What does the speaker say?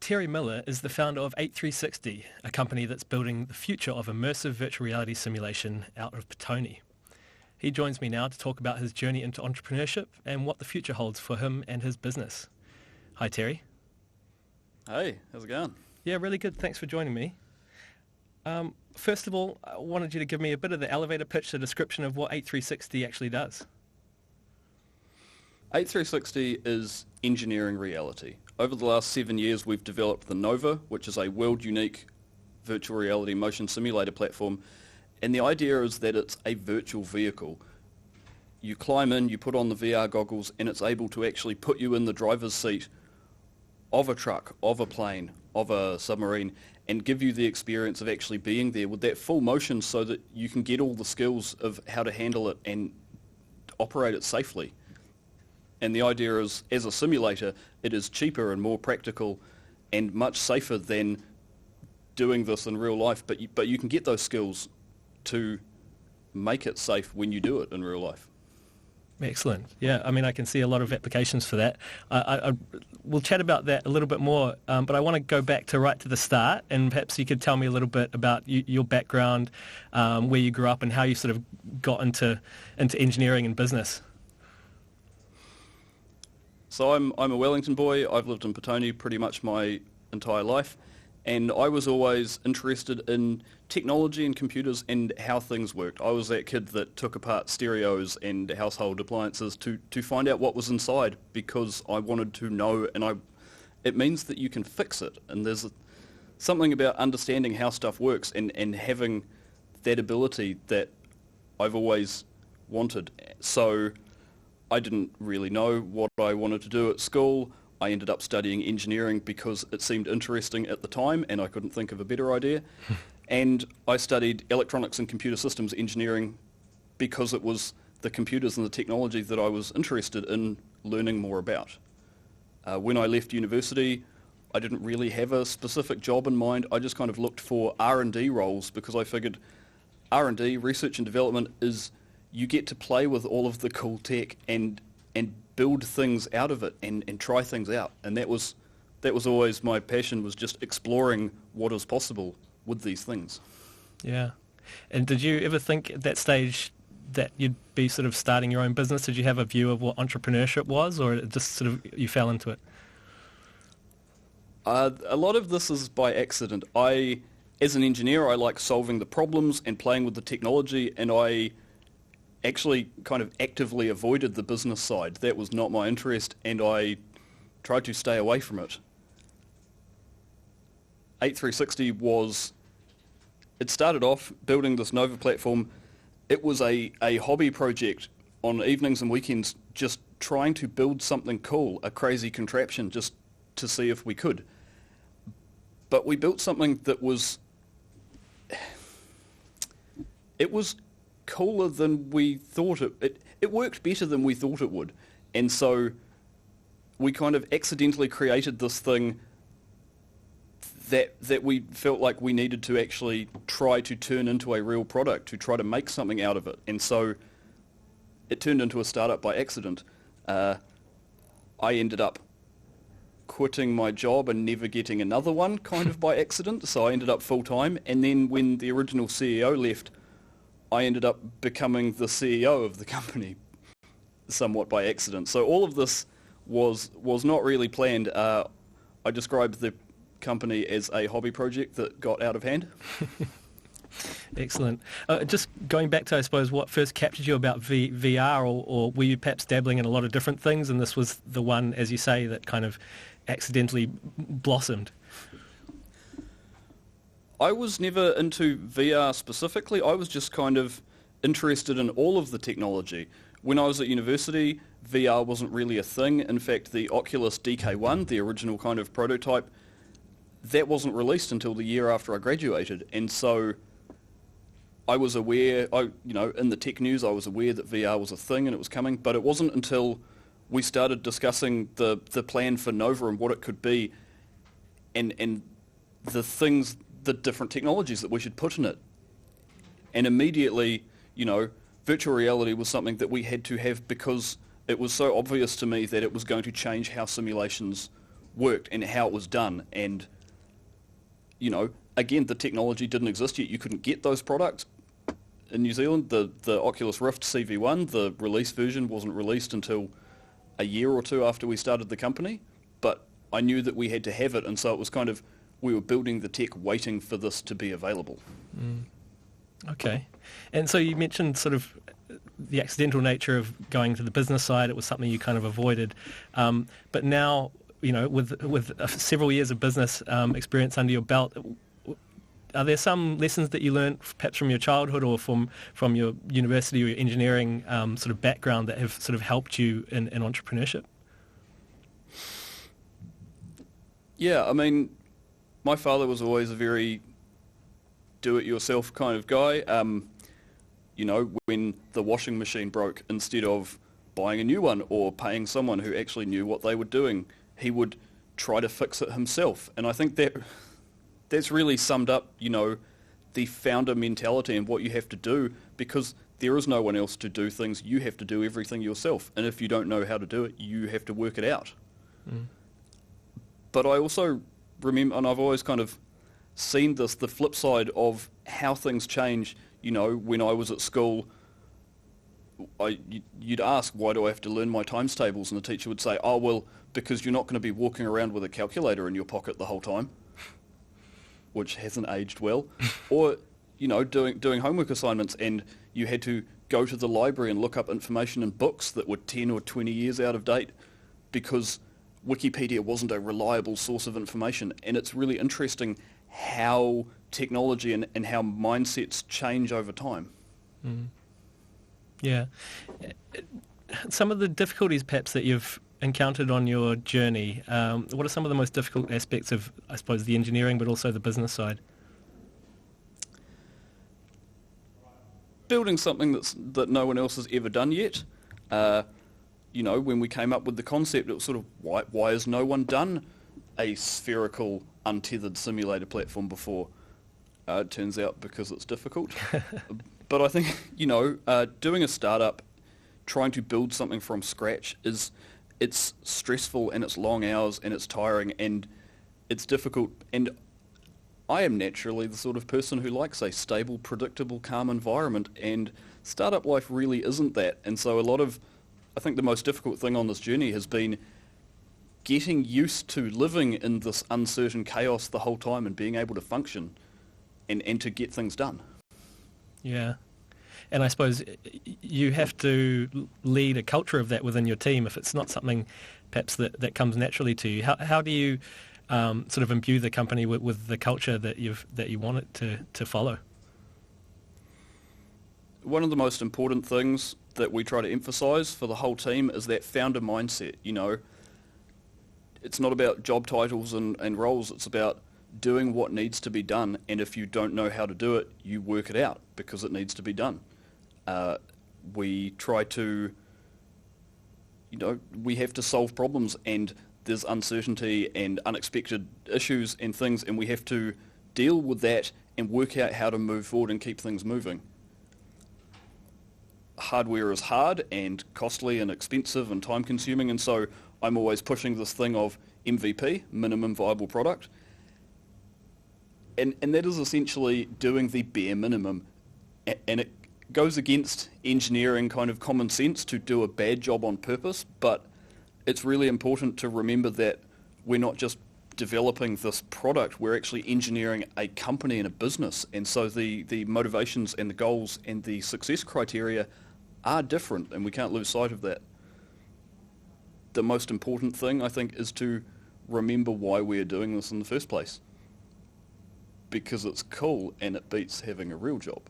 Terry Miller is the founder of Eight360, a company that's building the future of immersive virtual reality simulation out of Petone. He joins me now to talk about his journey into entrepreneurship and what the future holds for him and his business. Hi, Terry. Hey, how's it going? Yeah, really good. Thanks for joining me. First of all, I wanted you to give me a bit of the elevator pitch, a description of what Eight360 actually does. Eight360 is engineering reality. Over the last 7 years, we've developed the Nova, which is a world-unique virtual reality motion simulator platform. And the idea is that it's a virtual vehicle. You climb in, you put on the VR goggles, and it's able to actually put you in the driver's seat of a truck, of a plane, of a submarine, and give you the experience of actually being there with that full motion so that you can get all the skills of how to handle it and operate it safely. And the idea is, as a simulator, it is cheaper and more practical and much safer than doing this in real life, but you can get those skills to make it safe when you do it in real life. Excellent. Yeah, I mean, I can see a lot of applications for that. We'll chat about that a little bit more, but I want to go back to right to the start, and perhaps you could tell me a little bit about your background, where you grew up, and how you sort of got into engineering and business. So I'm a Wellington boy. I've lived in Petone pretty much my entire life, and I was always interested in technology and computers and how things worked. I was that kid that took apart stereos and household appliances to find out what was inside because I wanted to know, and it means that you can fix it. And there's something about understanding how stuff works and having that ability that I've always wanted. So I didn't really know what I wanted to do at school. I ended up studying engineering because it seemed interesting at the time and I couldn't think of a better idea. And I studied electronics and computer systems engineering because it was the computers and the technology that I was interested in learning more about. When I left university, I didn't really have a specific job in mind. I just kind of looked for R&D roles because I figured R&D, research and development, is you get to play with all of the cool tech and build things out of it and try things out. And that was always my passion, was just exploring what is possible with these things. Yeah. And did you ever think at that stage that you'd be sort of starting your own business? Did you have a view of what entrepreneurship was, or it just sort of you fell into it? A lot of this is by accident. As an engineer, I like solving the problems and playing with the technology, and I actually kind of actively avoided the business side. That was not my interest, and I tried to stay away from it. Eight360 it started off building this Nova platform. It was a hobby project on evenings and weekends, just trying to build something cool, a crazy contraption, just to see if we could. But we built something that was cooler than we thought it worked better than we thought it would. And so we kind of accidentally created this thing that we felt like we needed to actually try to turn into a real product, to try to make something out of it. And so it turned into a startup by accident. I ended up quitting my job and never getting another one, kind of by accident. So I ended up full-time. And then when the original CEO left, I ended up becoming the CEO of the company, somewhat by accident. So all of this was not really planned. I described the company as a hobby project that got out of hand. Excellent. Just going back to, I suppose, what first captured you about VR, or were you perhaps dabbling in a lot of different things, and this was the one, as you say, that kind of accidentally blossomed? I was never into VR specifically. I was just kind of interested in all of the technology. When I was at university, VR wasn't really a thing. In fact, the Oculus DK1, the original kind of prototype, that wasn't released until the year after I graduated. And so I was aware, in the tech news, I was aware that VR was a thing and it was coming, but it wasn't until we started discussing the plan for Nova and what it could be and the different technologies that we should put in it. And immediately, virtual reality was something that we had to have because it was so obvious to me that it was going to change how simulations worked and how it was done. And, you know, again, the technology didn't exist yet. You couldn't get those products in New Zealand. The Oculus Rift CV1, the release version, wasn't released until a year or two after we started the company. But I knew that we had to have it, and so it was kind of, we were building the tech waiting for this to be available. Okay. And so you mentioned sort of the accidental nature of going to the business side. It was something you kind of avoided. But now, you know, with several years of business experience under your belt, are there some lessons that you learned perhaps from your childhood or from your university or your engineering sort of background that have sort of helped you in entrepreneurship? Yeah, I mean, my father was always a very do-it-yourself kind of guy. You know, when the washing machine broke, instead of buying a new one or paying someone who actually knew what they were doing, he would try to fix it himself. And I think that's really summed up, you know, the founder mentality and what you have to do, because there is no one else to do things. You have to do everything yourself. And if you don't know how to do it, you have to work it out. But I also remember, and I've always kind of seen this, the flip side of how things change. You know, when I was at school, you'd ask, why do I have to learn my times tables? And the teacher would say, oh, well, because you're not going to be walking around with a calculator in your pocket the whole time, which hasn't aged well. Or, you know, doing homework assignments, and you had to go to the library and look up information in books that were 10 or 20 years out of date because Wikipedia wasn't a reliable source of information. And it's really interesting how technology and how mindsets change over time. Yeah. Some of the difficulties perhaps that you've encountered on your journey, what are some of the most difficult aspects of, I suppose, the engineering but also the business side? Building something that no one else has ever done yet. You know, when we came up with the concept, it was sort of, why has no one done a spherical, untethered simulator platform before? It turns out because it's difficult. But I think, you know, doing a startup, trying to build something from scratch, it's stressful, and it's long hours, and it's tiring, and it's difficult. And I am naturally the sort of person who likes a stable, predictable, calm environment, and startup life really isn't that. And so I think the most difficult thing on this journey has been getting used to living in this uncertain chaos the whole time and being able to function and to get things done. Yeah. And I suppose you have to lead a culture of that within your team if it's not something perhaps that comes naturally to you. How do you sort of imbue the company with the culture that you want it to follow? One of the most important things that we try to emphasise for the whole team is that founder mindset. You know, it's not about job titles and roles, it's about doing what needs to be done, and if you don't know how to do it, you work it out because it needs to be done. We try to, you know, we have to solve problems, and there's uncertainty and unexpected issues and things, and we have to deal with that and work out how to move forward and keep things moving. Hardware is hard and costly and expensive and time consuming, and so I'm always pushing this thing of MVP, minimum viable product. And that is essentially doing the bare minimum. And it goes against engineering kind of common sense to do a bad job on purpose, but it's really important to remember that we're not just developing this product, we're actually engineering a company and a business. And so the motivations and the goals and the success criteria are different, and we can't lose sight of that. The most important thing, I think, is to remember why we're doing this in the first place. Because it's cool and it beats having a real job.